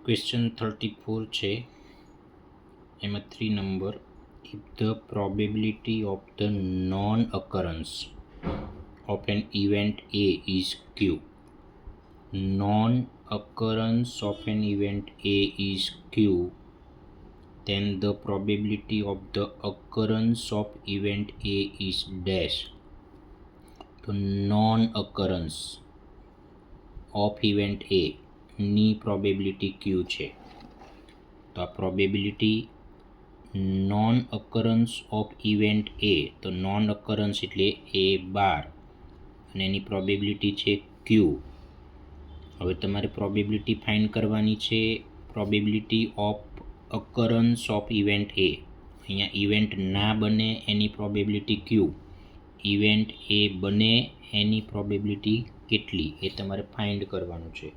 Question 34 છે, એમાં 3 number. If the probability of the non occurrence of an event A is Q. Non-occurrence of an event A is Q, then the probability of the occurrence of event A is dash. તો non-occurrence of event A ની probability Q છે. તો આ probability non-occurrence of event A, તો non-occurrence એટલે A બાર અને એની probability છે Q. હવે તમારે પ્રોબેબિલિટી ફાઇન્ડ કરવાની છે probability of occurrence of event A. અહીંયા ઇવેન્ટ ના બને એની પ્રોબેબિલિટી Q, ઇવેન્ટ એ બને એની પ્રોબેબિલિટી કેટલી એ તમારે ફાઇન્ડ કરવાનું છે.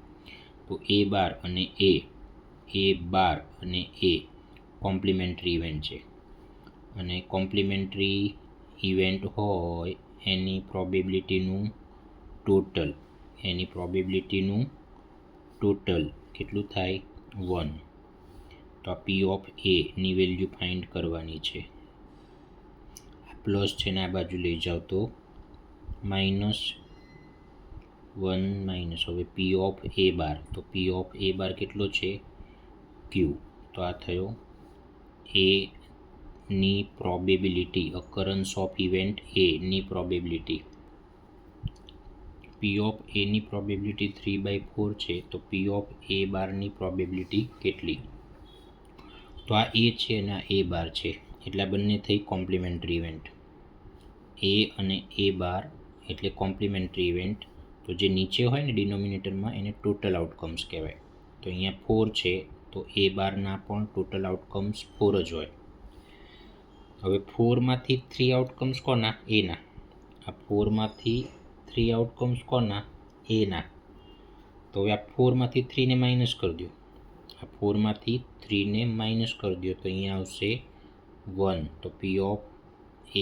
તો એ બાર અને એ બાર અને એ કોમ્પ્લિમેન્ટરી ઇવેન્ટ છે, અને કોમ્પ્લિમેન્ટરી ઇવેન્ટ હોય એની પ્રોબેબિલિટીનું ટોટલ કેટલું થાય? 1. તો આ પી ઓફ એની વેલ્યુ ફાઇન્ડ કરવાની છે. આ પ્લસ છે ને આ બાજુ લઈ જાઓ તો -1 માઇનસ. હવે પી ઓફ એ બાર, તો પી ઓફ એ બાર કેટલો છે? Q. તો આ થયો એની પ્રોબેબિલિટી, અકરન્સ ઓફ ઇવેન્ટ એની પ્રોબેબિલિટી. પી ઓફ એની પ્રોબેબિલિટી 3/4 છે, તો પી ઓફ એ બારની પ્રોબેબિલિટી કેટલી? તો આ એ છે અને આ એ બાર છે, એટલે બંને થઈ કોમ્પ્લિમેન્ટરી ઇવેન્ટ. એ અને એ બાર એટલે કોમ્પ્લિમેન્ટરી ઇવેન્ટ. તો જે નીચે હોય ને ડિનોમિનેટરમાં એને ટોટલ આઉટકમ્સ કહેવાય. તો અહીંયા 4 છે, તો એ બારના પણ ટોટલ આઉટકમ્સ 4 જ હોય. હવે 4માંથી 3 આઉટકમ્સ કોના? એના. આ 4માંથી 3 આઉટકમ્સ કોના? એના. તો હવે આ 4માંથી 3ને માઇનસ કરી દો. આ 4માંથી 3ને માઇનસ કરી દો તો અહીંયા આવશે 1. તો P of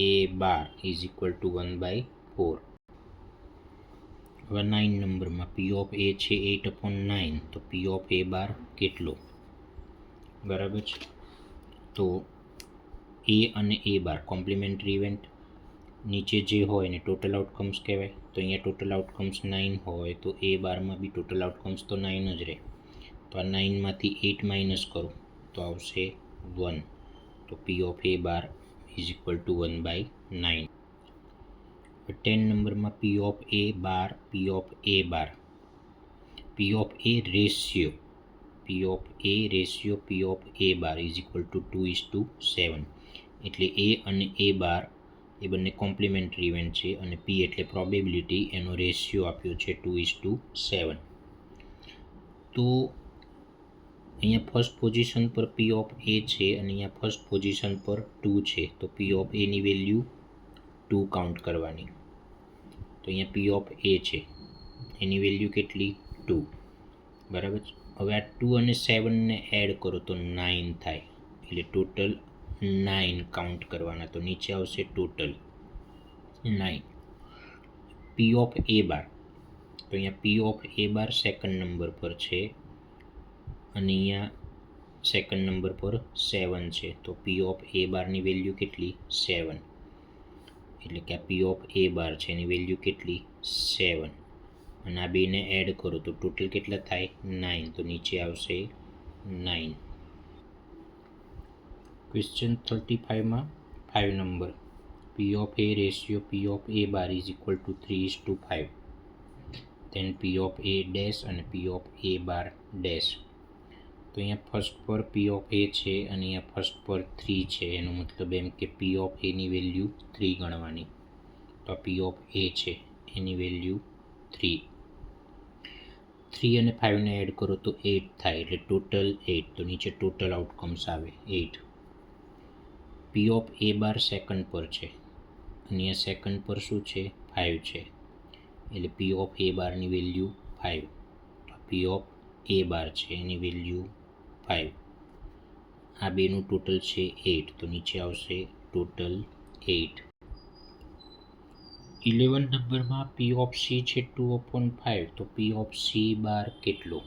A bar is equal two 1/4. હવે 9 નંબરમાં પી ઓફ એ છે 8/9. તો પી ઓફ એ બાર કેટલો? બરાબર છે. તો એ અને એ બાર કોમ્પ્લિમેન્ટરી ઇવેન્ટ, નીચે જે હોય એને ટોટલ આઉટકમ્સ કહેવાય. તો અહીંયા ટોટલ આઉટકમ્સ 9 હોય તો એ બારમાં બી ટોટલ આઉટકમ્સ તો 9 જ રહે. તો આ 9માંથી 8 માઇનસ કરો તો આવશે 1. તો P of A bar is equal two 1/9. 10 નંબરમાં પી of A bar, P of A bar, P of A ratio P of A bar is equal two 2:7. એટલે એ અને એ બાર એ બંને કોમ્પ્લિમેન્ટરી ઇવેન્ટ છે, અને પી એટલે પ્રોબેબિલિટી, એનો રેશિયો આપ્યો છે 2:7. તો અહીંયા ફર્સ્ટ પોઝિશન પર પી ઓફ એ છે અને અહીંયા ફર્સ્ટ પોઝિશન પર 2 છે. તો P of any value 2 count કરવાની. તો અહીંયા પી ઓફ એ છે, એની વેલ્યુ કેટલી? 2. બરાબર. હવે આ 2 અને 7ને એડ કરો તો 9 થાય, એટલે ટોટલ 9 કાઉન્ટ કરવાના. તો નીચે આવશે ટોટલ 9. પી ઓફ એ બાર, તો અહીંયા પી of A bar second number પર છે અને અહીંયા સેકન્ડ નંબર પર 7 છે. તો પી ઓફ એ બારની વેલ્યુ કેટલી? 7. એટલે કે આ પી ઓફ એ બાર છે એની વેલ્યુ કેટલી? 7. અને આ બેને એડ કરો તો ટોટલ કેટલા થાય? 9. તો નીચે આવશે 9. ક્વેશ્ચન 35માં 5 number. P of A ratio P of A bar is equal to 3:5. Then P of A dash અને P of A bar dash. તો અહીંયા ફર્સ્ટ પર પી ઓફ એ છે અને અહીંયા ફર્સ્ટ પર 3 છે. એનો મતલબ એમ કે પી ઓફ એની વેલ્યુ 3 ગણવાની. તો પી ઓફ એ છે એની વેલ્યુ 3. 3 અને 5ને એડ કરો તો 8 થાય, એટલે ટોટલ 8. તો નીચે ટોટલ આઉટકમ્સ આવે 8. પી ઓફ એ બાર સેકન્ડ પર છે અને અહીંયા સેકન્ડ પર શું છે? 5 છે, એટલે પી ઓફ એ બારની વેલ્યુ 5. પી ઓફ એ બાર છે એની વેલ્યુ 5. આ બેનું ટોટલ છે 8. તો નીચે આવશે ટોટલ 8. 11 નંબરમાં પી ઓફ સી છે 2/5. તો પી ઓફ સી બાર કેટલો?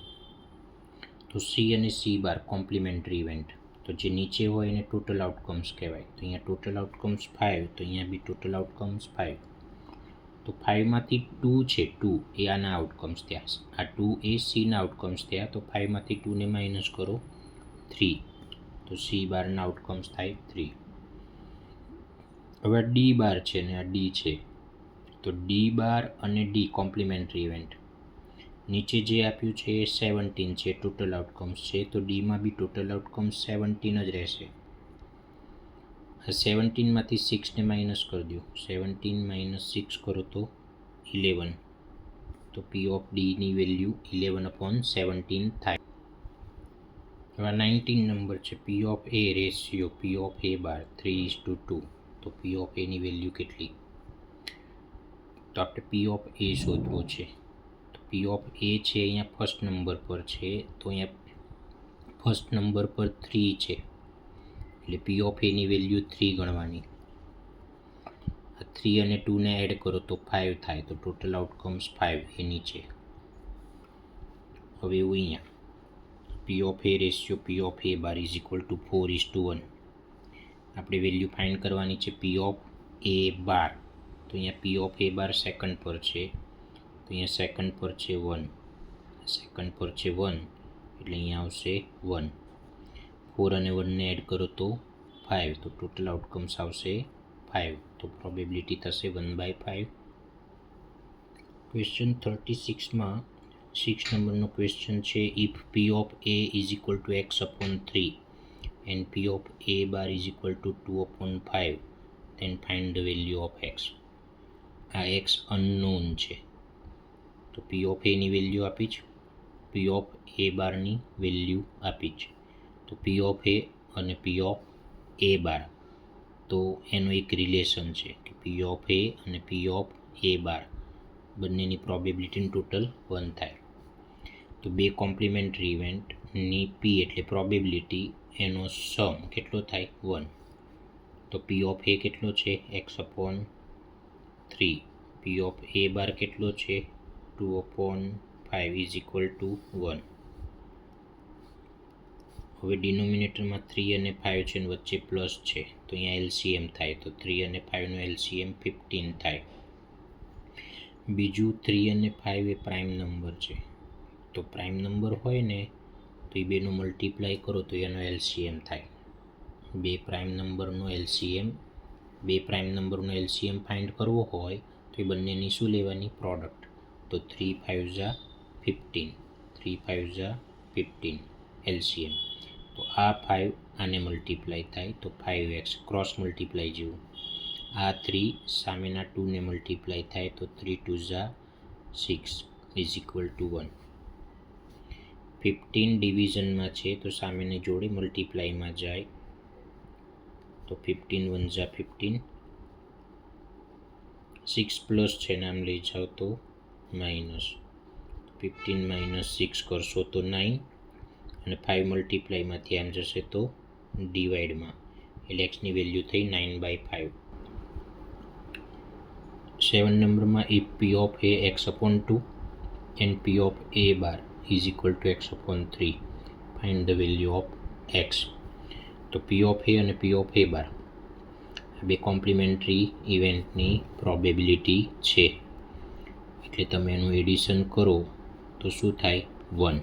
તો તો સી અને સી બાર કોમ્પ્લિમેન્ટરી ઇવેન્ટ, તો જે નીચે હોય એને ટોટલ આઉટકમ્સ કહેવાય. તો અહીંયા ટોટલ આઉટકમ્સ 5, તો અહીંયા બી ટોટલ આઉટકમ્સ 5. તો 5માંથી 2 છે, 2 એ આના આઉટકમ્સ થયા, આ 2 એ સીના આઉટકમ્સ થયા. તો 5માંથી 2ને માઇનસ કરો, 3. તો સી બારના આઉટકમ્સ થાય 3. હવે ડી બાર છે ને આ ડી છે, તો ડી બાર અને ડી કોમ્પ્લિમેન્ટરી ઇવેન્ટ. નીચે જે આપ્યું છે એ 17 છે, ટોટલ આઉટકમ્સ છે. તો ડીમાં બી ટોટલ આઉટકમ્સ 17 જ રહેશે. આ 17માંથી 6ને માઇનસ કરી દો, 17 માઇનસ 6 કરો તો 11. તો પી ઓફ ડીની વેલ્યુ 11/17 થાય. હવે 19 નંબર છે, P of A ratio P of A bar 3:2. તો પી ઓફ એની વેલ્યુ કેટલી? તો આપણે પી ઓફ એ શોધવો છે. તો પી ઓફ એ છે અહીંયા ફર્સ્ટ નંબર પર છે, તો અહીંયા ફર્સ્ટ નંબર પર 3 છે, એટલે પી ઓફ એની વેલ્યુ 3 ગણવાની. 3 અને 2ને એડ કરો તો 5 થાય. તો ટોટલ આઉટકમ્સ 5 એ નીચે. હવે એવું અહીંયા પી of A ratio P of A bar is equal two 4:1. આપણે વેલ્યુ ફાઇન્ડ કરવાની છે પી ઓફ એ બાર. તો અહીંયા પી ઓફ એ બાર સેકન્ડ પર છે, તો અહીંયા સેકન્ડ પર છે 1, સેકન્ડ પર છે 1, એટલે અહીંયા આવશે 1. 4 અને 1ને એડ કરો તો 5, તો ટોટલ આઉટકમ્સ આવશે 5. તો પ્રોબેબિલિટી થશે 1/5. ક્વેશ્ચન 36માં 6 નંબરનો ક્વેશ્ચન છે, if P of A is equal two x/3 and p of a bar is equal to 2/5, then find the value of x. આ x અનનોન છે, તો p of a ની value આપી છે, p of a બારની value આપી છે. તો p of a અને p of a બાર, તો એનો એક રિલેશન છે કે p of a અને p of a બાર બંનેની પ્રોબેબિલિટીનું ટોટલ 1 થાય. તો બે કોમ્પ્લિમેન્ટરી ઇવેન્ટની p એટલે પ્રોબેબિલિટી, એનો સમ કેટલો થાય 1. તો પી ઓફ એ કેટલો છે x/3, પી ઓફ એ બાર કેટલો છે 2/5 ઇઝ ઇક્વલ ટુ 1. હવે ડિનોમિનેટરમાં 3 અને 5 છે અને વચ્ચે પ્લસ છે, તો અહીંયા એલસીએમ થાય. તો 3 અને 5નો એલસીએમ 15 થાય. બીજું 3 અને 5 એ પ્રાઇમ નંબર છે, તો પ્રાઇમ નંબર હોય ને તો એ બેનો મલ્ટીપ્લાય કરો તો એનો એલસીએમ થાય. બે પ્રાઇમ નંબરનો એલસીએમ ફાઇન્ડ કરવો હોય તો એ બંનેની શું લેવાની? પ્રોડક્ટ. તો 3 5 = 15, 3 5 = 15 એલસીએમ. તો આ 5 આને મલ્ટીપ્લાય થાય તો 5x ક્રોસ મલ્ટીપ્લાય જેવું. આ 3 સામેના 2ને મલ્ટીપ્લાય થાય તો 3 2 = 6 ઇઝ ઇક્વલ ટુ 1. 15 ડિવિઝનમાં છે તો સામેની જોડે મલ્ટીપ્લાયમાં જાય, તો 15 1 = 15. 6 પ્લસ છે નામ લઈ જાઓ તો માઇનસ. 15 - 6 કરશો તો 9, અને 5 મલ્ટીપ્લાયમાંથી આમ જશે તો ડિવાઈડમાં, એટલે એક્સની વેલ્યુ થઈ 9/5. 7 નંબરમાં if P of A x/2 and P of A bar is equal two x/3, find the value of x. તો પી ઓફ એ અને પી ઓફ એ બાર બે કોમ્પ્લિમેન્ટરી ઇવેન્ટની પ્રોબેબિલિટી છે, એટલે તમે એનું એડિશન કરો તો શું થાય 1.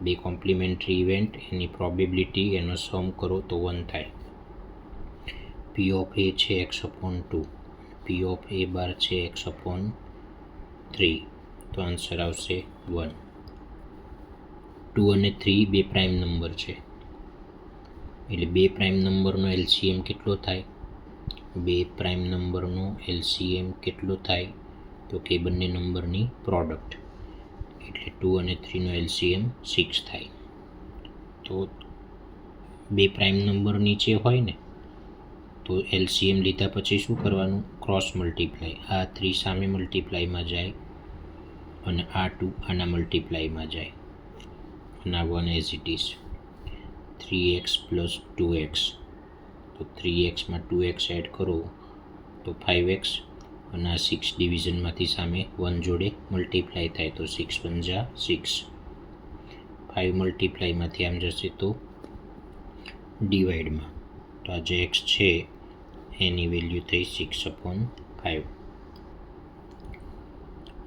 બે કોમ્પ્લિમેન્ટરી ઇવેન્ટ એની પ્રોબેબિલિટી એનો સમ કરો તો 1 થાય. પી ઓફ એ છે x/2, પી ઓફ એ બાર છે x/3, તો આન્સર આવશે 1. 2 અને 3 બે પ્રાઇમ નંબર છે, એટલે બે પ્રાઇમ નંબરનો એલસીએમ કેટલો થાય? બે પ્રાઇમ નંબરનો એલસીએમ કેટલો થાય? તો કે બંને નંબરની પ્રોડક્ટ, એટલે 2 અને 3નો એલસીએમ 6 થાય. તો બે પ્રાઇમ નંબર નીચે હોય ને તો એલસીએમ લીધા પછી શું કરવાનું? Cross multiply. આ 3 સામે મલ્ટીપ્લાયમાં જાય અને આ 2 આના મલ્ટીપ્લાયમાં જાય, અને આ 1 as it is. 3x + 2x, તો 3xમાં 2x એડ કરો તો 5x, અને આ 6 ડિવિઝનમાંથી સામે 1 જોડે મલ્ટીપ્લાય થાય તો 6 1 = 6. 5 મલ્ટીપ્લાયમાંથી આમ જશે તો ડિવાઈડમાં, તો આ જે એક્સ છે એની વેલ્યુ થઈ 6/5.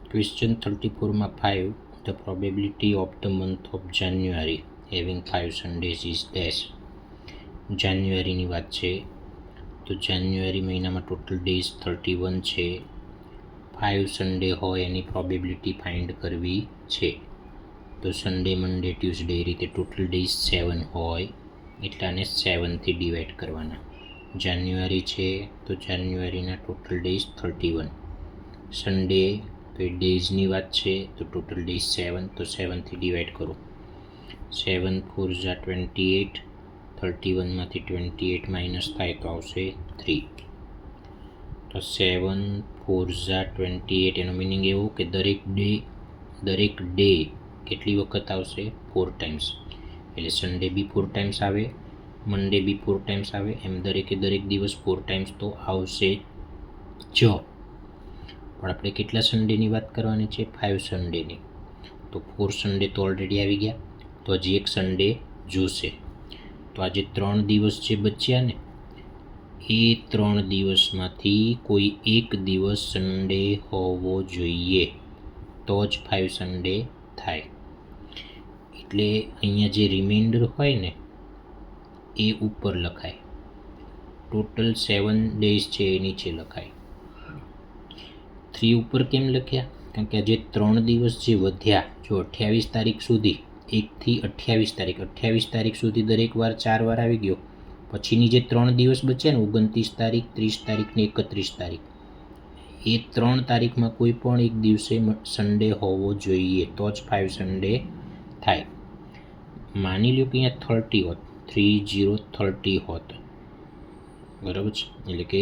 ક્વેશ્ચન 34માં 5 the probability of the month of January having 5 Sundays is dash. જાન્યુઆરીની વાત છે, તો જાન્યુઆરી મહિનામાં ટોટલ ડેઝ 31 છે, 5 સન્ડે હોય એની પ્રોબેબિલિટી ફાઇન્ડ કરવી છે. તો સન્ડે, મંડે, ટ્યુઝડે એ રીતે ટોટલ ડેઝ 7 હોય એટલે આને 7થી ડિવાઈડ કરવાના. જાન્યુઆરી છે તો જાન્યુઆરીના ટોટલ ડેઝ 31, સન્ડે તો એ ડેઝની વાત છે તો ટોટલ ડેઝ 7, તો 7થી ડિવાઈડ કરો. 7 4 જા 28, 31માંથી 28 માઇનસ થાય તો આવશે 3. તો 7 4 જા 28, એનો મિનિંગ એવું કે દરેક ડે કેટલી વખત આવશે? 4 ટાઈમ્સ. એટલે સન્ડે બી 4 ટાઈમ્સ આવે, મંડે બી 4 ટાઈમ્સ આવે, એમ દરેક દિવસ 4 ટાઈમ્સ તો આવશે જ. પણ આપણે કેટલા સન્ડેની વાત કરવાની છે? 5 સન્ડેની. તો 4 સન્ડે તો ઓલરેડી આવી ગયા, તો હજી એક સન્ડે જોશે. તો આજે 3 દિવસ જે બચ્યા ને, એ 3 દિવસમાંથી કોઈ એક દિવસ સન્ડે હોવો જોઈએ તો જ 5 સન્ડે થાય. એટલે અહીંયા જે રિમાઇન્ડર હોય ને એ ઉપર લખાય, ટોટલ 7 ડેઝ છે એ નીચે લખાય. 3 ઉપર કેમ લખ્યા? કારણ કે આજે 3 દિવસ જે વધ્યા, જો 28 તારીખ સુધી, 1થી 28 તારીખ સુધી દરેક વાર 4 વાર આવી ગયો, પછીની જે 3 દિવસ બચ્યા ને 29 તારીખ, 30 તારીખ ને 31 તારીખ, એ 3 તારીખમાં કોઈ પણ એક દિવસે સન્ડે હોવો જોઈએ તો જ 5 સન્ડે થાય. માની લો કે અહીંયા 30 હોત, 30 હોત, બરાબર છે, એટલે કે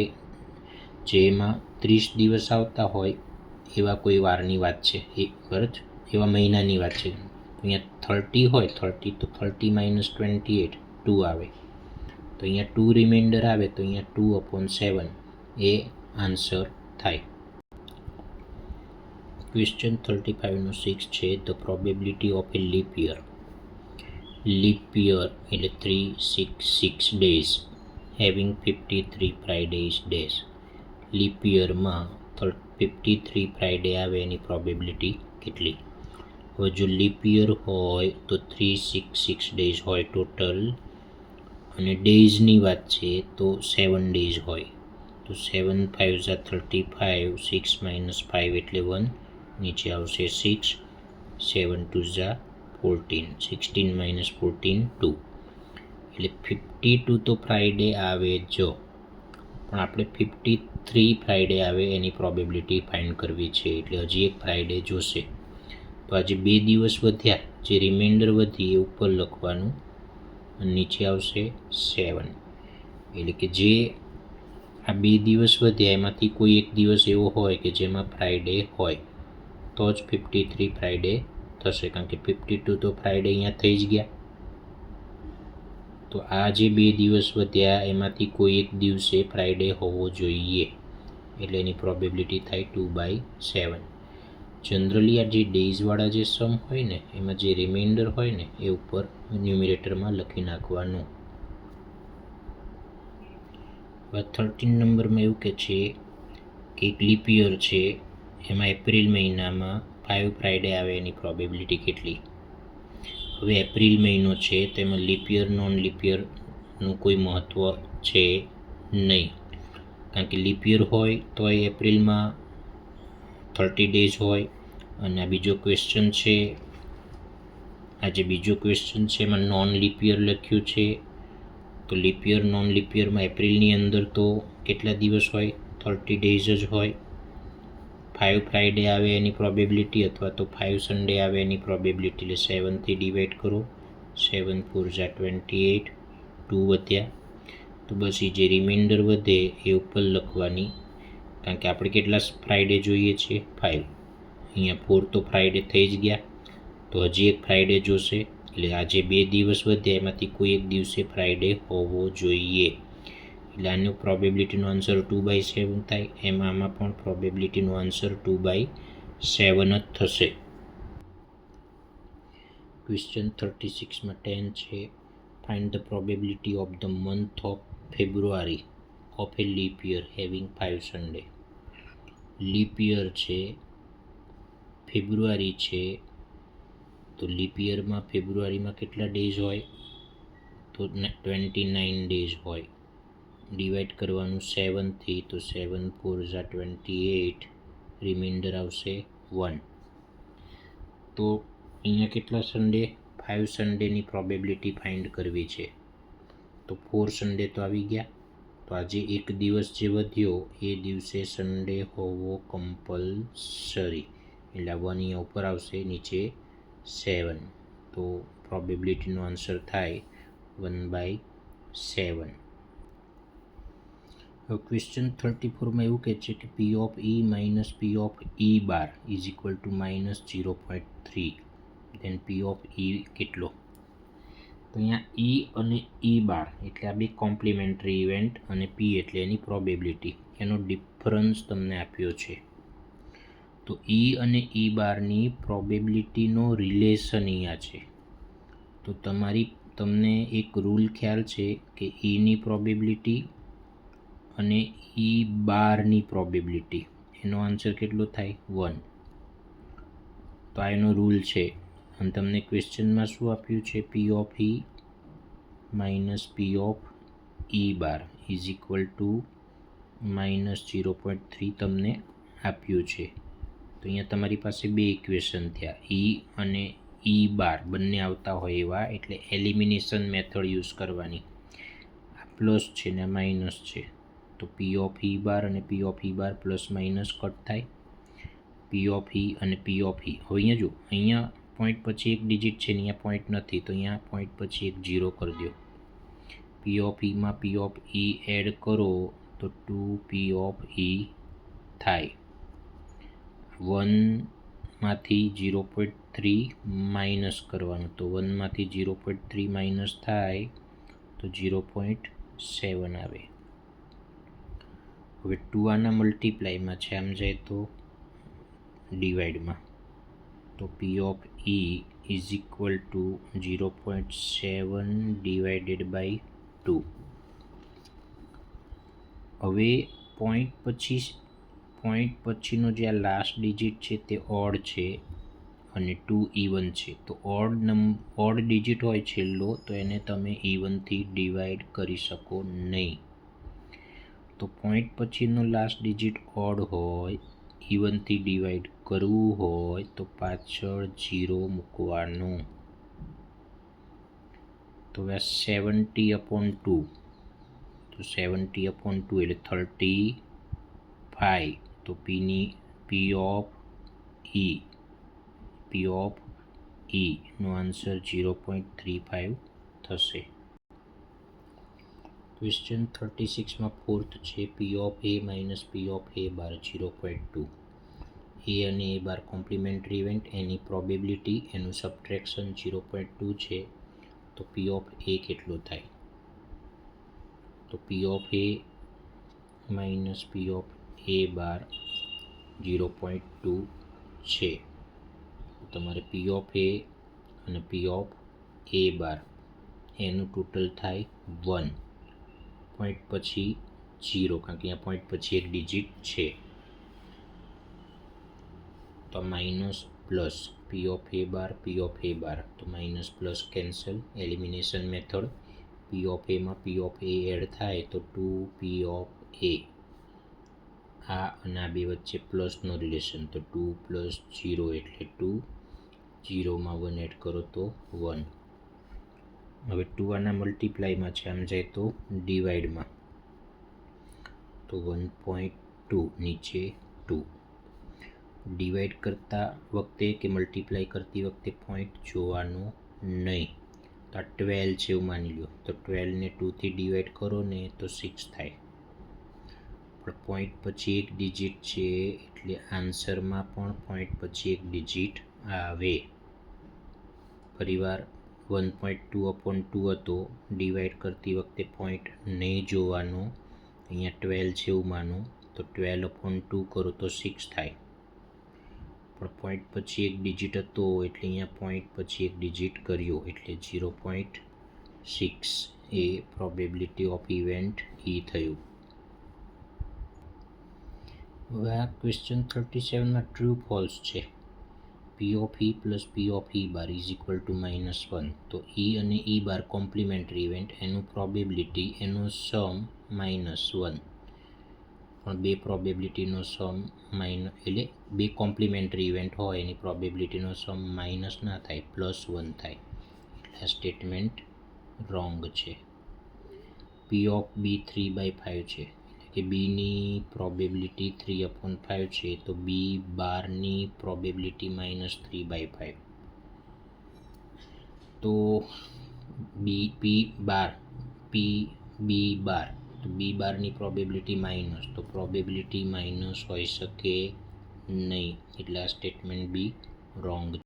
જેમાં 30 દિવસ આવતા હોય એવા કોઈ વારની વાત છે, બરાબર, એવા મહિનાની વાત છે. અહીંયા 30 હોય, 30 તો 30 માઇનસ 28 2 આવે, તો અહીંયા 2 રિમાઇન્ડર આવે, તો અહીંયા 2/7 એ આન્સર થાય. ક્વેશ્ચન 35નો 6 છે the probability of a leap year. Leap year એટલે 366 days having 53 Fridays days. Leap યરમાં 53 ફ્રાઇડે આવે એની પ્રોબેબિલિટી કેટલી? હવે જો લીપ યર હોય તો 366 ડેઝ હોય ટોટલ, અને ડેઝની વાત છે તો 7 ડેઝ હોય. તો 7 5 જા 35, 6 માઇનસ 5 એટલે 1, નીચે આવશે 6, 7 2 જા 14, 16 માઇનસ 14 2, એટલે 52 તો ફ્રાઇડે આવે જો, પણ આપણે 53 ફ્રાઇડે આવે એની પ્રોબેબિલિટી ફાઇન્ડ કરવી છે, એટલે હજી એક ફ્રાઇડે જોશે. તો આજે 2 દિવસ વધ્યા, જે રિમાઇન્ડર વધી એ ઉપર લખવાનું, અને નીચે આવશે 7. એટલે કે જે આ 2 દિવસ વધ્યા એમાંથી કોઈ એક દિવસ એવો હોય કે જેમાં ફ્રાઇડે હોય તો જ 53 ફ્રાઇડે થશે, કારણ કે 52 તો ફ્રાઇડે અહીંયા થઈ જ ગયા. તો આ જે 2 દિવસ વધ્યા એમાંથી કોઈ એક દિવસે ફ્રાઇડે હોવો જોઈએ, એટલે એની પ્રોબેબિલિટી થાય 2/7. જનરલી આ જે ડેઝવાળા જે સમ હોય ને એમાં જે રિમાઇન્ડર હોય ને એ ઉપર ન્યુમિરેટરમાં લખી નાખવાનું. હવે 13 નંબરમાં એવું કે છે કે એક લીપ યર છે, એમાં એપ્રિલ મહિનામાં 5 ફ્રાઇડે આવે એની પ્રોબેબિલિટી કેટલી? હવે એપ્રિલ મહિનો છે તો એમાં લીપ યર નોન લીપ યરનું કોઈ મહત્ત્વ છે નહીં, કારણ કે લીપ યર હોય તો એ એપ્રિલમાં 30 ડેઝ હોય. અને આ બીજો ક્વેશ્ચન છે, એમાં નોન લીપ યર લખ્યું છે, તો લીપ યર નોન લીપ યરમાં એપ્રિલની અંદર તો કેટલા દિવસ હોય? 30 ડેઝ જ હોય. 5 ફ્રાઇડે આવે એની પ્રોબેબિલિટી અથવા તો 5 સન્ડે આવે એની પ્રોબેબિલિટી, એટલે 7થી ડિવાઈડ કરો. 7 4 જા 28, 2 વધ્યા, તો બસ એ જે રિમાઇન્ડર વધે એ ઉપર લખવાની, કારણ કે આપણે કેટલા ફ્રાઇડે જોઈએ છે? 5. અહીંયા 4 તો ફ્રાઇડે થઈ જ ગયા, તો હજી એક ફ્રાઇડે જોશે, એટલે આજે 2 દિવસ વધ્યા એમાંથી કોઈ એક દિવસે ફ્રાઇડે હોવો જોઈએ, એટલે આનું પ્રોબેબિલિટીનો આન્સર 2/7 થાય. આમાં પણ પ્રોબેબિલિટીનો આન્સર 2/7 જ થશે. ક્વેશ્ચન 36માં 10 છે. Find the probability of the month of February of a leap year having 5 Sunday. Leap year છે, ફેબ્રુઆરી છે, તો લીપ યરમાં ફેબ્રુઆરીમાં કેટલા ડેઝ હોય? તો 29 ડેઝ હોય. ડિવાઈડ કરવાનું 7થી, તો 7 4 ઝા 28, રિમાઇન્ડર આવશે 1. તો અહીંયા કેટલા સન્ડે? 5 સન્ડેની પ્રોબેબિલિટી ફાઇન્ડ કરવી છે. તો 4 સન્ડે તો આવી ગયા. તો આજે એક દિવસ જે વધ્યો એ દિવસે સન્ડે હોવો કમ્પલસરી, એટલે 1 અહીંયા ઉપર આવશે, નીચે 7. તો પ્રોબેબિલિટીનો આન્સર થાય 1/7. હવે ક્વેશ્ચન 34માં એવું કહે છે કે P of E minus P of E bar is equal to -0.3. Then P of E કેટલો? તો અહીંયા ઈ અને ઈ બાર એટલે આ બે કોમ્પ્લિમેન્ટરી ઇવેન્ટ અને પી એટલે એની પ્રોબેબિલિટી, એનો ડિફરન્સ તમને આપ્યો છે. તો ઈ અને ઈ બારની પ્રોબેબિલિટીનો રિલેશન અહીંયા છે. તો તમને એક રૂલ ખ્યાલ છે કે ઈની પ્રોબેબિલિટી અને ઈ બારની પ્રોબેબિલિટી, એનો આન્સર કેટલો થાય? 1. તો આ એનો રૂલ છે. અને તમને ક્વેશ્ચનમાં શું આપ્યું છે? P of E minus P of E bar is equal to -0.3 તમને આપ્યું છે. તો અહીંયા તમારી પાસે બે ઇક્વેશન થયા, ઈ અને ઈ બાર બંને આવતા હોય એવા, એટલે એલિમિનેશન મેથડ યુઝ કરવાની. આ પ્લસ છે ને માઇનસ છે, તો પી ઓફ ઈ બાર અને P of E bar plus minus cut થાય. પી ઓફ ઈ અને પી ઓફ ઈ, હવે અહીંયા જો, અહીંયા પોઈન્ટ પછી એક ડિજિટ છે ને અહીંયા પોઈન્ટ નથી, તો અહીંયા પોઈન્ટ પછી એક 0 કરી દો. પી ઓફ ઈમાં પી ઓફ ઈ એડ કરો તો 2 પી ઓફ ઈ થાય. 1માંથી 0.3 માઇનસ કરવાનું, તો 1માંથી 0.3 માઇનસ થાય તો 0.7 આવે. હવે 2 આના મલ્ટીપ્લાયમાં છે, આમ જાય તો ડિવાઈડમાં, તો P of E is equal to 0.7 divided by 2. હવે પોઈન્ટ પછીનો જે આ લાસ્ટ ડિજિટ છે તે ઓડ છે અને 2 ઇવન છે. તો ઓડ ડિજિટ હોય છેલ્લો, તો એને તમે ઇવનથી ડિવાઈડ કરી શકો નહીં. તો પોઈન્ટ પછીનો લાસ્ટ ડિજિટ ઓડ હોય, ઇવનથી ડિવાઈડ કરવું હોય તો પાછળ 0 મૂકવાનું. તો હવે 70/2, તો 70/2 એટલે 35. તો પી ઓફ ઈનો આન્સર 0.35 થશે. ક્વેશ્ચન 36માં 4th છે. P of A minus P of A bar 0.2. A અને એ બાર કોમ્પ્લિમેન્ટરી ઇવેન્ટ, એની પ્રોબેબિલિટી, એનું સબટ્રેક્શન 0.2 છે. તો પી ઓફ એ કેટલો થાય? તો P of A minus P of A bar 0.2 છે. તમારે પી ઓફ એ અને પી ઓફ એ બાર એનું ટોટલ થાય 1. પોઈન્ટ પછી 0, કારણ કે અહીંયા પોઈન્ટ પછી એક ડિજિટ છે. તો minus plus P of A બાર, તો minus plus cancel, elimination method. P of એમાં પી ઓફ એ એડ થાય તો 2 પી ઓફ એ. આ અને આ બે વચ્ચે પ્લસનો રિલેશન, તો 2 + 0 એટલે 2, 0માં 1 એડ કરો તો 1. હવે 2 આના મલ્ટીપ્લાયમાં છે, આમ જાય તો ડિવાઈડમાં, તો 1.2 નીચે 2. ડિવાઈડ કરતા વખતે કે મલ્ટીપ્લાય કરતી વખતે પોઈન્ટ જોવાનો નહીં. તો આ 12 છે એવું માની લો, તો 12ને 2થી ડિવાઈડ કરો ને તો 6 થાય. પણ પોઈન્ટ પછી એક ડિજિટ છે એટલે આન્સરમાં પણ પોઈન્ટ પછી એક ડિજિટ આવે. ફરીવાર 1.2/2 હતો, ડિવાઈડ કરતી વખતે પોઈન્ટ નહીં જોવાનો. અહીંયા 12 છે એવું માનું, તો 12/2 કરો તો 6 થાય. પણ પોઈન્ટ પછી એક ડિજિટ હતો એટલે અહીંયા પોઈન્ટ પછી એક ડિજિટ કર્યો એટલે 0.6 એ પ્રોબેબિલિટી ઓફ ઇવેન્ટ ઈ થયું. હવે આ ક્વેશ્ચન 37માં ટ્રુ ફોલ્સ છે. P of E plus P of E bar is equal two -1. તો ઈ અને ઈ બાર કોમ્પ્લિમેન્ટરી ઇવેન્ટ, એનું પ્રોબેબિલિટી એનો સમ -1. પણ બે પ્રોબેબિલિટીનો સમ એટલે બે કોમ્પ્લિમેન્ટરી ઇવેન્ટ હોય એની પ્રોબેબિલિટીનો સમ માઇનસ ના થાય, +1 થાય. એટલે આ સ્ટેટમેન્ટ રોંગ છે. પી ઓફ બી 3/5 છે, એટલે કે બીની પ્રોબેબિલિટી 3/5 છે, તો બી બારની પ્રોબેબિલિટી -3/5. તો બી બાર તો બી બારની પ્રોબેબિલિટી માઇનસ, તો પ્રોબેબિલિટી માઇનસ હોઈ શકે નહીં, એટલે આ સ્ટેટમેન્ટ બી રોંગ છે.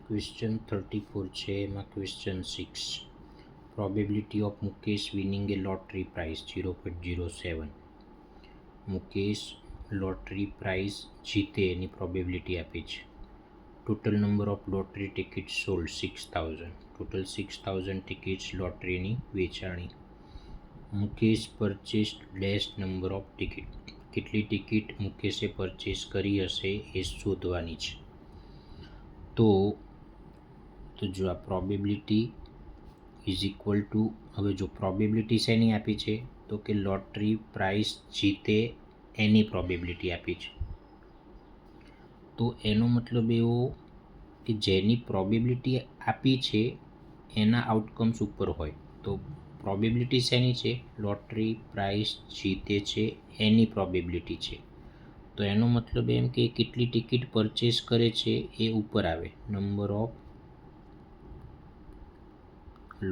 ક્વેશ્ચન 34 છે, એમાં question 6 probability of Mukesh winning a lottery prize 0.07. Mukesh lottery prize જીતે એની પ્રોબેબિલિટી આપી છે. Total number of lottery tickets sold 6000. Total 6000 tickets લોટરીની વેચાણી. Mukesh purchased dash number of ticket. કેટલી ટિકિટ મુકેશે પરચેસ કરી હશે એ શોધવાની છે. તો જો આ પ્રોબેબિલિટી ઇઝ ઇક્વલ ટુ, હવે જો પ્રોબેબિલિટી શેની આપી છે, તો કે લોટરી પ્રાઇસ જીતે એની પ્રોબેબિલિટી આપી છે. તો એનો મતલબ એવો કે જેની પ્રોબેબિલિટી આપી છે એના આઉટકમ્સ ઉપર હોય. તો પ્રોબેબિલિટી શેની છે, લોટરી પ્રાઇસ જીતે છે એની પ્રોબેબિલિટી છે. તો એનો મતલબ એમ કે કેટલી ટિકિટ પરચેસ કરે છે એ ઉપર આવે. નંબર ઓફ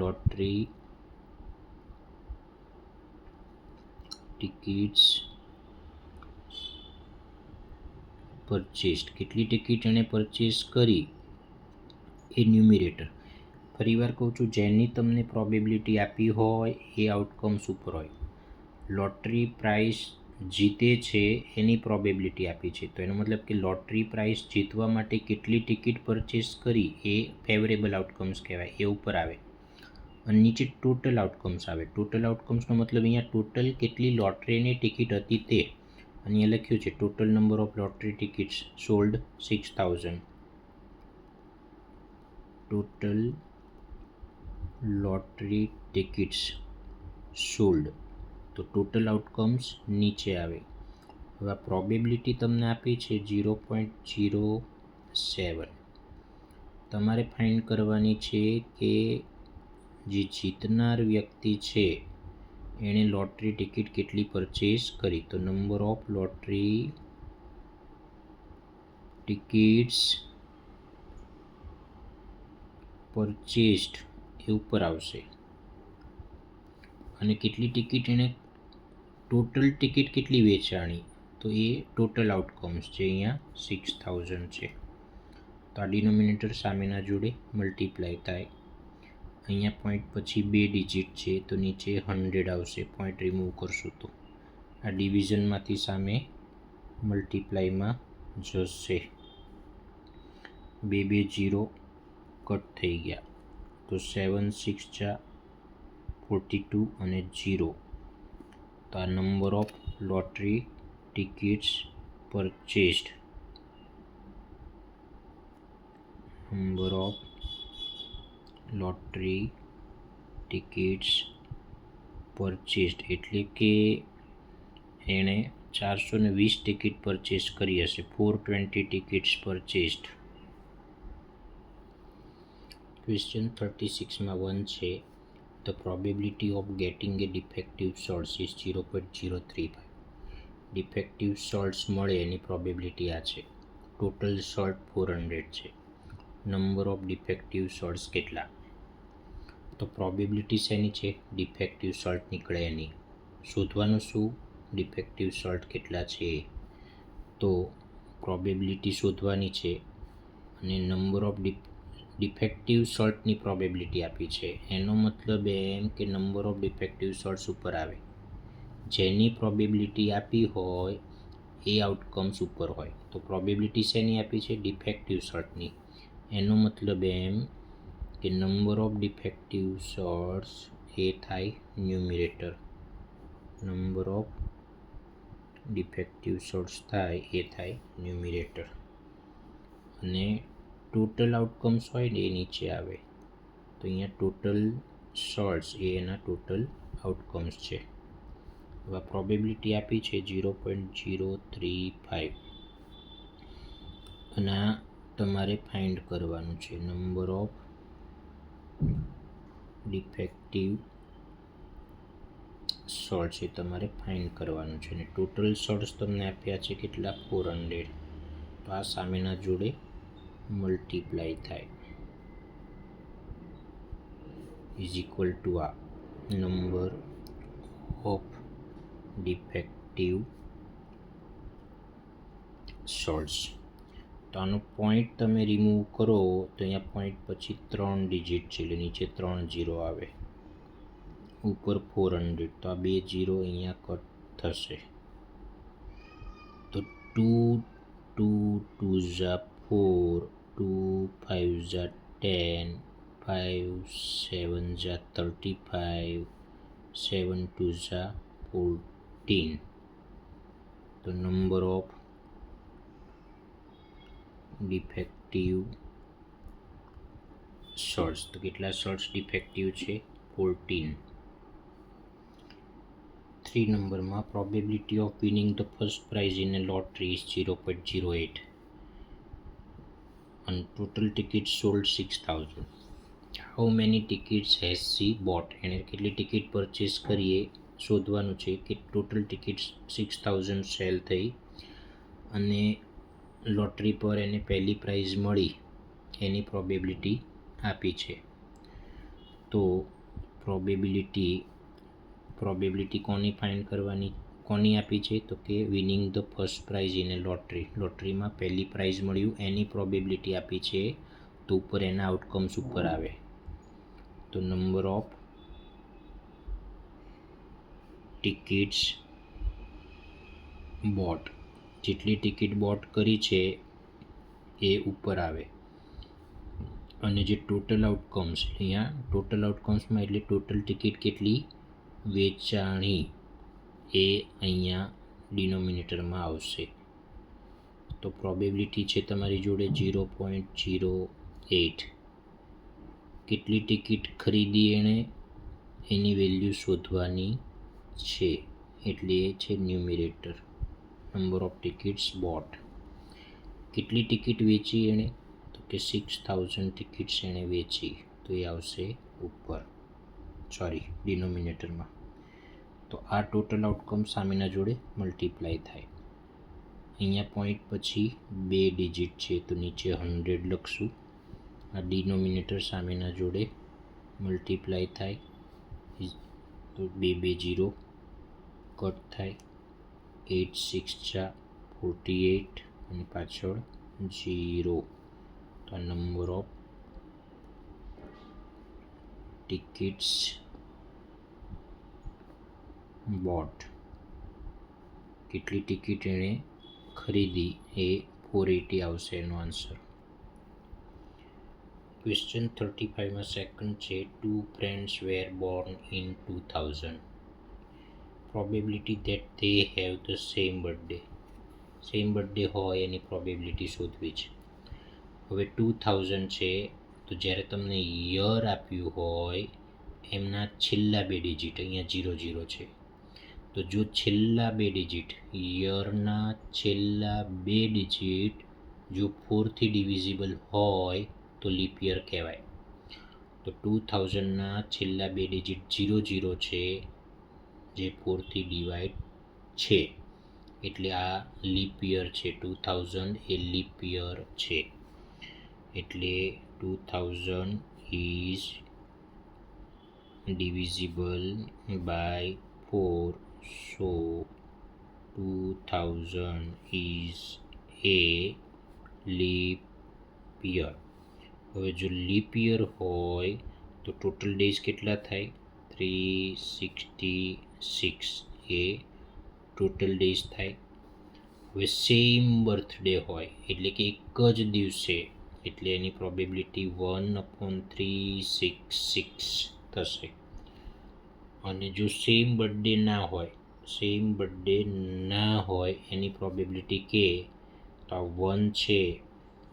લોટરી ટિકિટ્સ પરચેસ્ડ, કેટલી ટિકિટ એણે પરચેસ કરી એ ન્યુમિરેટર. ફરીવાર કહું છું, જેની તમને પ્રોબેબિલિટી આપી હોય એ આઉટકમ્સ ઉપર હોય. લોટરી પ્રાઇસ જીતે છે એની પ્રોબેબિલિટી આપી છે, તો એનો મતલબ કે લોટરી પ્રાઇસ જીતવા માટે કેટલી ટિકિટ પરચેસ કરી એ ફેવરેબલ આઉટકમ્સ કહેવાય, એ ઉપર આવે. અને નીચે ટોટલ આઉટકમ્સ આવે. ટોટલ આઉટકમ્સનો મતલબ અહીંયા ટોટલ કેટલી લોટરીની ટિકિટ હતી તે. અહીંયા લખ્યું છે total number of lottery tickets sold 6000. Total lottery tickets sold, તો ટોટલ આઉટકમ્સ નીચે આવે. હવે આ પ્રોબેબિલિટી તમને આપી છે 0.07. તમારે ફાઇન્ડ કરવાની છે કે જે જીતનાર વ્યક્તિ છે એણે લોટરી ટિકિટ કેટલી પરચેસ કરી. તો નંબર ઓફ લોટરી ટિકિટ્સ પરચેસ્ડ એ ઉપર આવશે. અને કેટલી ટિકિટ એણે, ટોટલ ટિકિટ કેટલી વેચાણી, તો એ ટોટલ આઉટકમ્સ છે, અહીંયા 6000 છે. તો આ ડિનોમિનેટર સામેના જોડે મલ્ટીપ્લાય થાય. અહીંયા પોઈન્ટ પછી બે ડિજિટ છે, તો નીચે 100 આવશે. પોઈન્ટ રિમૂવ કરશું તો આ ડિવિઝનમાંથી સામે મલ્ટીપ્લાયમાં જશે. બે 0 કટ થઈ ગયા, તો 7 6 જા 42 અને 0. તો આ number of lottery tickets purchased, number of lottery tickets purchased એટલે કે એણે 420 ટિકિટ પરચેસ કરી હશે. 420 ટિકિટ્સ પરચેસ્ડ. ક્વેશ્ચન 36માં 1 છે, the probability of getting a defective salts is 0.035. Defective salts મળે એની પ્રોબેબિલિટી આ છે. ટોટલ સોલ્ટ 400 છે. નંબર ઓફ ડિફેક્ટિવ સોલ્ટ્સ કેટલા. તો પ્રોબેબિલિટી શેની છે, ડિફેક્ટિવ સોલ્ટ નીકળે એની. શોધવાનું શું, ડિફેક્ટિવ સોલ્ટ કેટલા છે. તો પ્રોબેબિલિટી શોધવાની છે અને નંબર ઓફ ડિફેક્ટિવ સોલ્ટની પ્રોબેબિલિટી આપી છે. એનો મતલબ એમ કે નંબર ઓફ ડિફેક્ટિવ સોલ્ટ્સ ઉપર આવે. જેની પ્રોબેબિલિટી આપી હોય એ આઉટકમ્સ ઉપર હોય. તો પ્રોબેબિલિટી શેની આપી છે? ડિફેક્ટિવ સર્ટની. એનો મતલબ એમ કે નંબર ઓફ ડિફેક્ટિવ સર્ટ્સ એ થાય ન્યુમિરેટર, નંબર ઓફ ડિફેક્ટિવ સર્ટ્સ થાય એ થાય ન્યુમિરેટર, અને ટોટલ આઉટકમ્સ હોય ને એ નીચે આવે. તો અહીંયા ટોટલ સર્ટ્સ એ એના ટોટલ આઉટકમ્સ છે. હવે પ્રોબેબિલિટી આપી છે 0.035, અને આ તમારે ફાઇન્ડ કરવાનું છે. નંબર ઓફ ડિફેક્ટિવ સર્ટ્સ એ તમારે ફાઇન્ડ કરવાનું છે, અને ટોટલ સર્ટ્સ તમને આપ્યા છે કેટલા? 400. તો આ સામેના જોડે મલ્ટીપ્લાય થાય ઇઝ ઇક્વલ ટુ આ નંબર ઓફ ડિફેક્ટિવ સર્ટ્સ. તો આનો પોઈન્ટ તમે રિમૂવ કરો તો અહીંયા પોઈન્ટ પછી 3 ડિજિટ છે, એટલે નીચે 3 0 આવે, ઉપર 400. તો આ 2 0 અહીંયા કટ થશે. તો 2 2 2 ઝા 4, 2 5 ઝા 10, 5 7 ઝા 35, 7 2 ઝા 14. તો નંબર ઓફ ડિફેક્ટિવ સર્ટ્સ, તો કેટલા સર્ટ્સ ડિફેક્ટિવ છે? 14. 3 નંબરમાં probability of winning the first prize in a lottery is 0.08 and total tickets sold 6000. How many tickets has she bought? એને કેટલી ટિકિટ પરચેસ કરીએ શોધવાનું છે કે ટોટલ ટિકિટ્સ 6000 સેલ થઈ, અને લોટરી પર એને પહેલી પ્રાઇઝ મળી એની પ્રોબેબિલિટી આપી છે. તો પ્રોબેબિલિટી કોની ફાઇન્ડ કરવાની, કોની આપી છે? તો કે winning the first prize in a lottery, લોટરીમાં પહેલી પ્રાઇઝ મળ્યું એની પ્રોબેબિલિટી આપી છે. તો ઉપર એના આઉટકમ્સ ઉપર આવે. તો નંબર ઓફ ટિકિટ્સ બોટ, જેટલી ટિકિટ બોટ કરી છે એ ઉપર આવે, અને જે ટોટલ આઉટકમ્સ, અહીંયા ટોટલ આઉટકમ્સમાં એટલે ટોટલ ટિકિટ કેટલી વેચાણી એ અહીંયા ડિનોમિનેટરમાં આવશે. તો પ્રોબેબિલિટી છે તમારી જોડે 0.08. કેટલી ટિકિટ ખરીદી એણે એની વેલ્યુ શોધવાની છે, એટલે એ છે ન્યુમિરેટર, નંબર ઓફ ટિકિટ્સ બોટ. કેટલી ટિકિટ વેચી એણે? તો કે 6000 ટિકિટ્સ એણે વેચી, તો એ આવશે ઉપર, ડિનોમિનેટરમાં. તો આ ટોટલ આઉટકમ સામેના જોડે મલ્ટીપ્લાય થાય. અહીંયા પોઈન્ટ પછી 2 ડિજિટ છે, તો નીચે 100 લખશું. આ ડિનોમિનેટર સામેના જોડે મલ્ટીપ્લાય થાય, તો 2 2 0 કટ થાય, 8 6 જા 48, અને પાછળ 0. તો આ નંબર ઓફ ટિકિટ્સ બોટ, કેટલી ટિકિટ એણે ખરીદી એ 480 આવશે એનો આન્સર. ક્વેશ્ચન 35માં સેકન્ડ છે, 2 friends were born in 2000. Probability that they have the same birthday. Same birthday હોય એની પ્રોબેબિલિટી શોધવી છે. હવે 2000 છે, તો જ્યારે તમને યર આપ્યું હોય એમના છેલ્લા 2 ડિજિટ અહીંયા 00 છે. તો જો છેલ્લા 2 ડિજિટ, યરના છેલ્લા 2 ડિજિટ જો 4થી ડિવિઝિબલ હોય તો લીપ યર કહેવાય. તો 2000ના છેલ્લા 2 ડિજિટ 00 છે, જે 4થી ડિવાઈડ છે, એટલે આ લીપ યર છે. 2000 એ લીપ યર છે, એટલે 2000 is divisible by 4, so 2000 is a leap year. હવે જો લીપ યર હોય તો ટોટલ ડેઝ કેટલા થાય? 366 એ ટોટલ ડેઝ થાય. હવે સેમ બર્થડે હોય એટલે કે એક જ દિવસે, એટલે એની પ્રોબેબિલિટી 1/366 થશે. અને જો સેમ બર્થડે ના હોય એની પ્રોબેબિલિટી કે તો આ 1 છે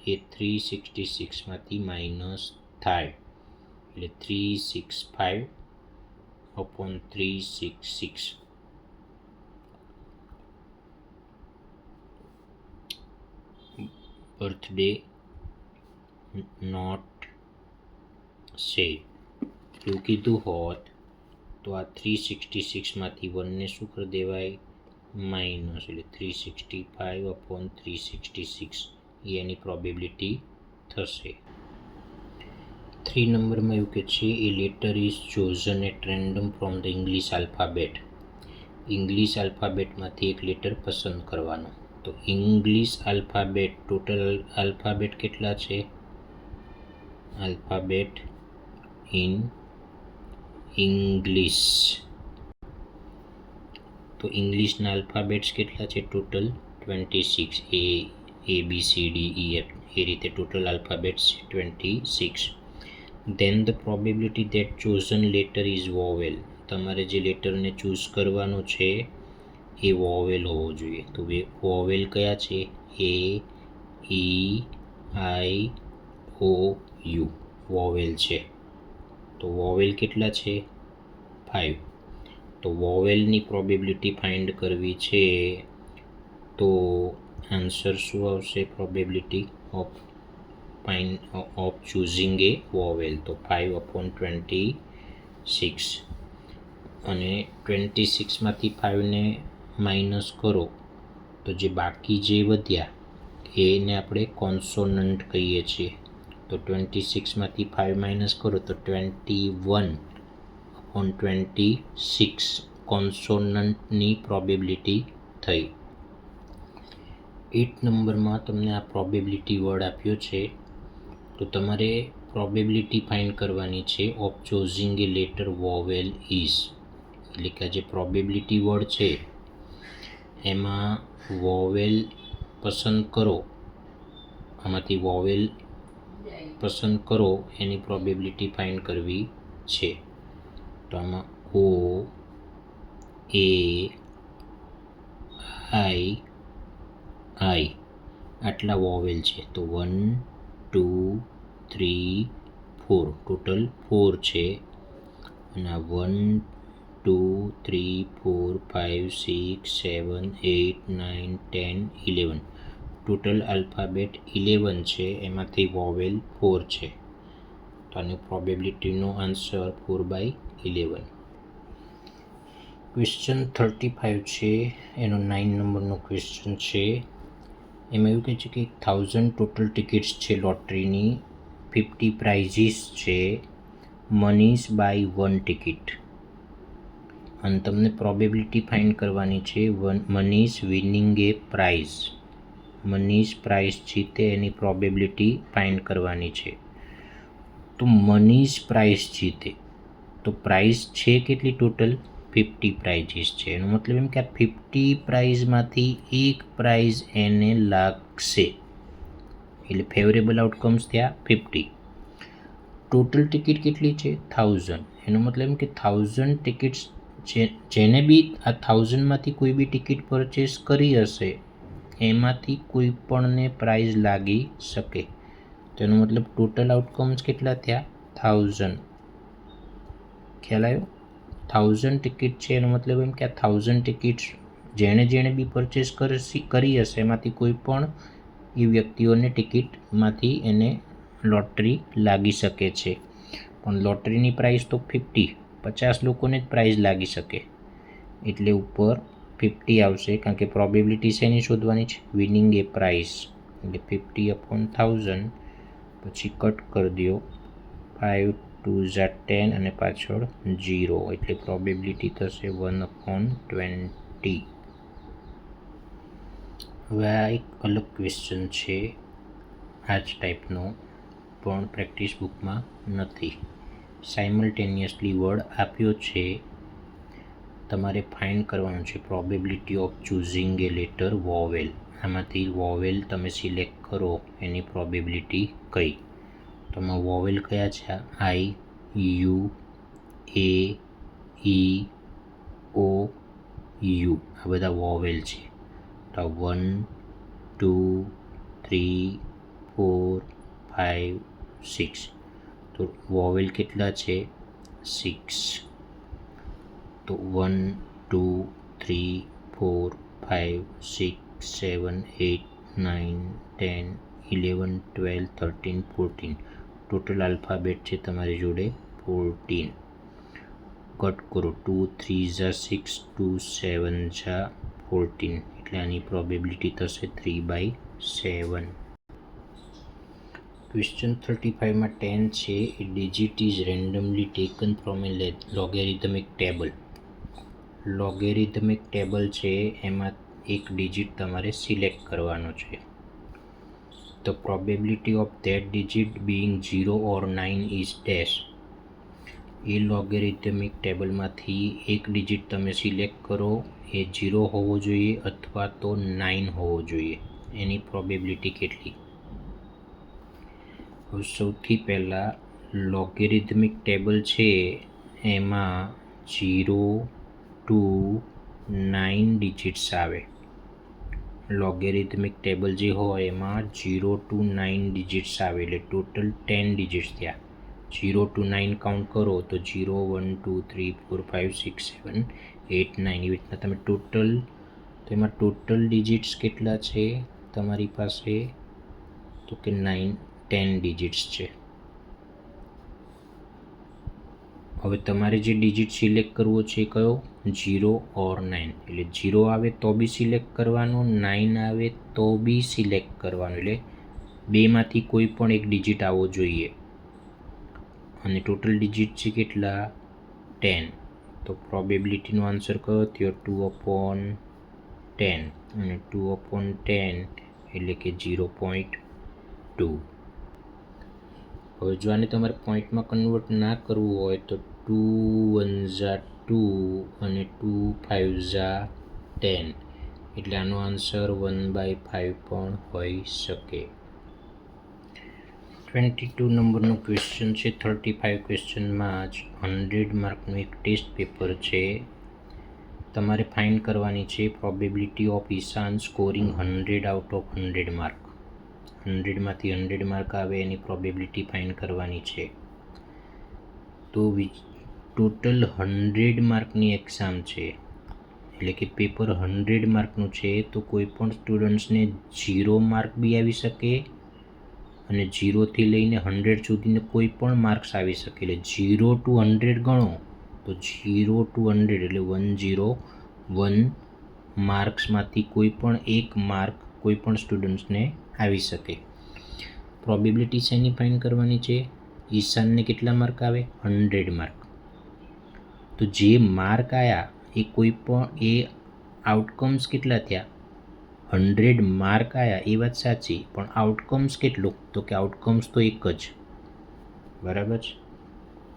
એ 366માંથી માઇનસ થાય, એટલે 365/366. બર્થડે નોટ સે એવું કીધું હોત તો આ 366માંથી 1ને શું કરી દેવાય, માઇનસ, એટલે 365/366 એ એની પ્રોબેબિલિટી થશે. 3 નંબરમાં એવું કે છે a letter is chosen at random from the English alphabet. English આલ્ફાબેટમાંથી એક લેટર પસંદ કરવાનો. તો ઇંગ્લિશ આલ્ફાબેટ, ટોટલ આલ્ફાબેટ કેટલા છે, આલ્ફાબેટ ઇન ઇંગ્લિશ, તો ઇંગ્લિશના આલ્ફાબેટ્સ કેટલા છે, total 26, A B C D E F એ રીતે total alphabets 26. Then the probability that chosen letter is vowel. તમારે જે લેટરને ચૂઝ કરવાનો છે એ વોવેલ હોવો જોઈએ. તો વોવેલ કયા છે, A E I O U vowel છે. તો વોવેલ કેટલા છે, 5. તો વોવેલની પ્રોબેબિલિટી ફાઇન્ડ કરવી છે તો આન્સર શું આવશે, probability of choosing A vowel, તો 5/26. અને 26માંથી 5ને માઇનસ કરો તો જે બાકી જે વધ્યા એને આપણે કોન્સોનન્ટ કહીએ છીએ. તો 26માંથી 5 માઇનસ કરો તો 21/26 કોન્સોનન્ટની પ્રોબેબિલિટી થઈ. 8 નંબરમાં તમને આ પ્રોબેબિલિટી વર્ડ આપ્યો છે, તો તમારે પ્રોબેબિલિટી ફાઇન્ડ કરવાની છે of ચોઝિંગ A letter vowel is. એટલે કે આ જે પ્રોબેબિલિટી વર્ડ છે એમાં વોવેલ પસંદ કરો, આમાંથી વોવેલ પસંદ કરો એની પ્રોબેબિલિટી ફાઇન્ડ કરવી છે. તો આમાં O A I I આટલા વોવેલ છે, તો 1 2 3 4 ટોટલ 4 છે. અને આ 1 2 3 4 5 6 7 8 9 10 11 ટોટલ આલ્ફાબેટ 11 છે, એમાંથી વોવેલ 4 છે. તો આની પ્રોબેબિલિટીનો આન્સર 4/11. ક્વેશ્ચન 35 છે, એનો 9 નંબરનો ક્વેશ્ચન છે. એમાં એવું કહે છે કે 1000 ટોટલ ટિકિટ્સ છે લોટરીની, 50 પ્રાઇઝીસ છે, મનીઝ બાય 1 ટિકિટ. અને તમને પ્રોબેબિલિટી ફાઇન્ડ કરવાની છે મનીઝ વિનિંગ એ પ્રાઇઝ. મનીઝ પ્રાઇઝ જીતે એની પ્રોબેબિલિટી ફાઇન્ડ કરવાની છે. તો મનીઝ પ્રાઇઝ જીતે તો પ્રાઇઝ છે કેટલી, ટોટલ 50 પ્રાઇઝીસ છે. એનો મતલબ એમ કે આ 50 પ્રાઇઝમાંથી એક પ્રાઇઝ એને લાગશે, એટલે ફેવરેબલ આઉટકમ્સ થયા 50. ટોટલ ટિકિટ કેટલી છે, 1000. એનો મતલબ એમ કે 1000 ટિકિટ્સ જેને બી આ 1000માંથી કોઈ બી ટિકિટ પરચેસ કરી હશે એમાંથી કોઈ પણને પ્રાઇઝ લાગી શકે. તેનો મતલબ ટોટલ આઉટકમ્સ કેટલા થયા, 1000. ખ્યાલ આવ્યો, 1000 ટિકિટ છે એનો મતલબ એમ કે આ 1000 ટિકિટ્સ જેણે બી પરચેસ કરી હશે એમાંથી કોઈ પણ એ વ્યક્તિઓને ટિકિટમાંથી એને લોટરી લાગી શકે છે. પણ લોટરીની પ્રાઇસ તો 50 લોકોને જ પ્રાઇઝ લાગી શકે, એટલે ઉપર 50 આવશે, કારણ કે પ્રોબેબિલિટી શેની શોધવાની છે, વિનિંગ એ પ્રાઇઝ. એટલે 50/1000 પછી કટ કરી દો, 5 2 10 અને પાછળ 0, એટલે પ્રોબેબિલિટી થશે 1/20. હવે આ એક અલગ ક્વેશ્ચન છે આ જ ટાઈપનો, પણ પ્રેક્ટિસ બુકમાં નથી. સાયમલ્ટેનિયસલી વર્ડ આપ્યો છે, તમારે ફાઇન્ડ કરવાનું છે probability of choosing a letter vowel. આમાંથી વોવેલ તમે સિલેક્ટ કરો એની પ્રોબેબિલિટી કઈ. તો આમાં વોવેલ કયા છે? આઈ, you, A, E, O, you, આ બધા વોવેલ છે. તો 1, 2, 3, 4, 5, 6. તો વોવેલ કેટલા છે? 6. તો 1, 2, 3, 4, 5, 6, 7, 8, 9, 10, 11, 12, 13, 14. ટોટલ આલ્ફાબેટ છે તમારી જોડે 14. કટ કરો. 2 3 જા 6, 2 7 જા 14, એટલે આની પ્રોબેબિલિટી થશે 3/7. ક્વેશ્ચન 35માં 10 છે. A digit is randomly taken from a logarithmic table. Logarithmic table છે એમાં એક ડિજિટ તમારે સિલેક્ટ કરવાનો છે. The probability of that digit being 0 or 9 is dash. એ લોગેરિધમિક ટેબલમાંથી એક ડિજિટ તમે સિલેક્ટ કરો, એ 0 હોવો જોઈએ અથવા તો 9 હોવો જોઈએ. એની પ્રોબેબિલિટી કેટલી? હવે સૌથી પહેલાં લોગેરિધમિક ટેબલ છે એમાં 0 to 9 ડિજિટ્સ આવે. લોગેરિધમિક ટેબલ જે હોય એમાં 0 to 9 ડિજિટ્સ આવે, એટલે ટોટલ 10 ડિજિટ્સ થયા. 0 to 9 કાઉન્ટ કરો તો 0, 1, 2, 3, 4, 5, 6, 7, 8, 9, એવી રીતના તમે ટોટલ. તો એમાં ટોટલ ડિજિટ્સ કેટલા છે તમારી પાસે? તો કે 10 ડિજિટ્સ છે. હવે તમારે જે ડિજિટ સિલેક્ટ કરવો છે એ કયો? 0 ઓર 9. એટલે 0 આવે તો બી સિલેક્ટ કરવાનું, 9 આવે તો બી સિલેક્ટ કરવાનું, એટલે બેમાંથી કોઈ પણ એક ડિજિટ આવવો જોઈએ. અને ટોટલ ડિજિટ છે કેટલા? 10. તો પ્રોબેબિલિટીનો આન્સર કયો થયો? 2/10. અને 2/10 એટલે કે 0.2. હવે જો આને તમારે પોઈન્ટમાં કન્વર્ટ ના કરવું હોય તો 2 1 જા 2 અને 2 5 જા 10, એટલે આનો આન્સર 1/5 પણ હોઈ શકે. 22 નંબરનો ક્વેશ્ચન છે. 35 ક્વેશ્ચનમાં જ 100 માર્કનું એક ટેસ્ટ પેપર છે. તમારે ફાઇન્ડ કરવાની છે probability of Ishan scoring 100 out of 100 mark. 100માંથી 100 માર્ક આવે એની પ્રોબેબિલિટી ફાઇન્ડ કરવાની છે. તો ટોટલ 100 માર્કની એક્ઝામ છે, એટલે કે પેપર 100 માર્કનું છે. તો કોઈ પણ સ્ટુડન્ટ્સને 0 માર્ક બી આવી શકે અને 0થી લઈને 100 સુધીને કોઈ પણ માર્ક્સ આવી શકે. એટલે 0 to 100 ગણો તો 0 to 100 એટલે 101 માર્ક્સમાંથી કોઈ પણ એક માર્ક કોઈ પણ સ્ટુડન્ટ્સને આવી શકે. પ્રોબેબિલિટી શેની ફાઇન્ડ કરવાની છે? ઈશાનને કેટલા માર્ક આવે? 100 માર્ક. તો જે માર્ક આવ્યા એ કોઈ પણ એ આઉટકમ્સ કેટલા થયા? 100 માર્ક આવ્યા એ વાત સાચી, પણ આઉટકમ્સ કેટલું? તો કે આઉટકમ્સ તો એક જ, બરાબર છે.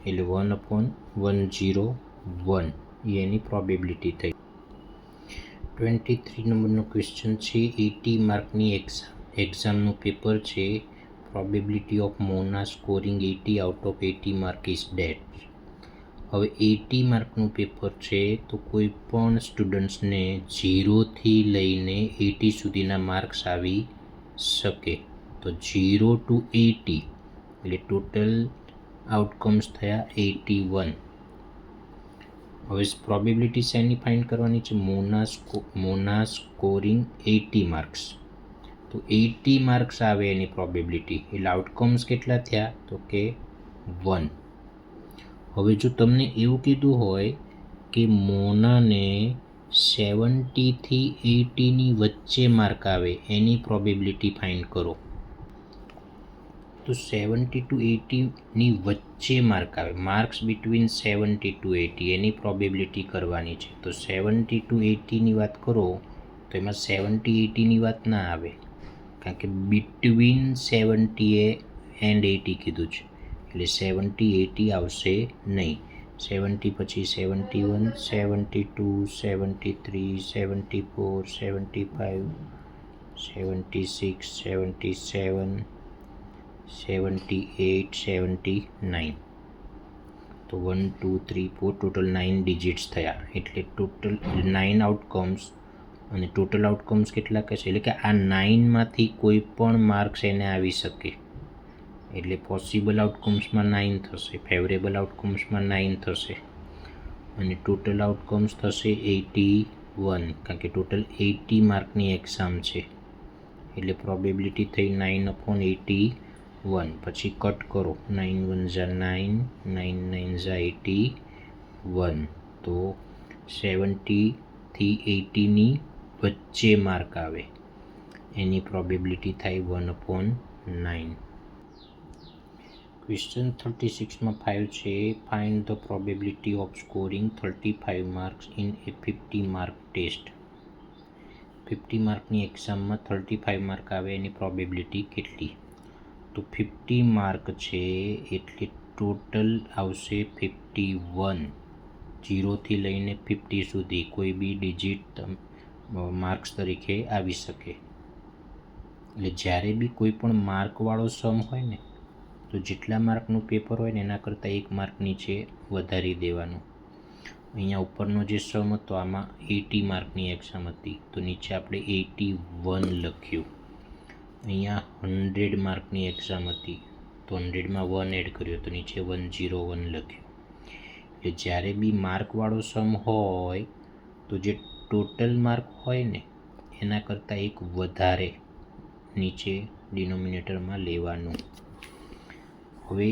એટલે 1/101 એ એની પ્રોબેબિલિટી થઈ. 23 નંબરનો ક્વેશ્ચન છે. 80 માર્કની એક્ઝામનું પેપર છે. Probability of Mona scoring 80 out of 80 mark is date. હવે 80 માર્કનું પેપર છે, તો કોઈ પણ સ્ટુડન્ટ્સને 0થી લઈને 80 સુધીના માર્ક્સ આવી શકે. તો 0 to 80 એટલે ટોટલ આઉટકમ્સ થયા 81. હવે પ્રોબેબિલિટી શેની ફાઇન્ડ કરવાની છે? મોના સ્કોરિંગ 80 માર્ક્સ. તો 80 માર્ક્સ આવે એની પ્રોબેબિલિટી, એટલે આઉટકમ્સ કેટલા થયા? તો કે 1. હવે જો તમને એવું કીધું હોય કે મોનાને 70થી 80ની વચ્ચે માર્ક આવે એની પ્રોબેબિલિટી ફાઇન્ડ કરો. તો 70 to 80ની વચ્ચે માર્ક આવે, marks between 70 to 80 any probability કરવાની છે. તો 70 to 80ની વાત કરો તો એમાં 70-80ની વાત ના આવે, કારણ કે બિટવીન 70 એન્ડ 80 કીધું છે, એટલે 70-80 આવશે નહીં. 70 પછી 71, 72, 73, 74, 75, 76, 77, 78, 79. તો 1 2 3 4 ટોટલ 9 ડિજિટ્સ થયા. એટલે ટોટલ 9 આઉટકમ્સ, અને ટોટલ આઉટકમ્સ કેટલા કહેશે, એટલે કે આ 9માંથી કોઈ પણ માર્ક્સ એને આવી શકે. એટલે પોસિબલ આઉટકમ્સમાં 9 થશે, ફેવરેબલ આઉટકમ્સમાં 9 થશે, અને ટોટલ આઉટકમ્સ થશે 81, કારણ કે ટોટલ 80 માર્કની એક્ઝામ છે. એટલે પ્રોબેબિલિટી થઈ 9/81. પછી કટ કરો, 9 1 ઝા 9, 9 9 ઝા 81. તો 70 થી 80ની વચ્ચે માર્ક આવે એની પ્રોબેબિલિટી થાય 1/9. ક્વેશ્ચન 36માં 5 છે. Find the probability of scoring 35 marks in a 50 mark test. 50 માર્કની એક્ઝામમાં 35 માર્ક આવે એની પ્રોબેબિલિટી કેટલી? તો 50 માર્ક છે એટલે ટોટલ આવશે 51. 0થી લઈને 50 સુધી કોઈ બી ડિજિટ માર્ક્સ તરીકે આવી શકે. એટલે જ્યારે બી કોઈ પણ માર્કવાળો સમ હોય ને, તો જેટલા માર્કનું પેપર હોય ને એના કરતાં 1 માર્ક નીચે વધારી દેવાનું. અહીંયા ઉપરનો જે સમ હતો આમાં 80 માર્કની એક્ઝામ હતી, તો નીચે આપણે 81 લખ્યું. અહીંયા 100 માર્કની એક્ઝામ હતી, તો 100માં 1 એડ કર્યો, તો નીચે 101 લખ્યું. એટલે જ્યારે બી માર્કવાળો સમ હોય તો જે ટોટલ માર્ક હોય ને એના કરતાં 1 વધારે નીચે ડિનોમિનેટરમાં લેવાનું. હવે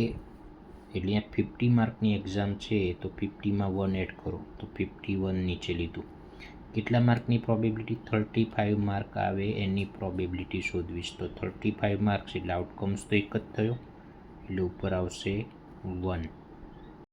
એટલે અહીંયા 50 માર્કની એક્ઝામ છે, તો 50માં 1 એડ કરો, તો 51 નીચે લીધું. કેટલા માર્કની પ્રોબેબિલિટી? 35 માર્ક આવે એની પ્રોબેબિલિટી શોધવીશ. તો 35 માર્ક્સ એટલે આઉટકમ્સ તો એક જ થયો, એટલે ઉપર આવશે 1.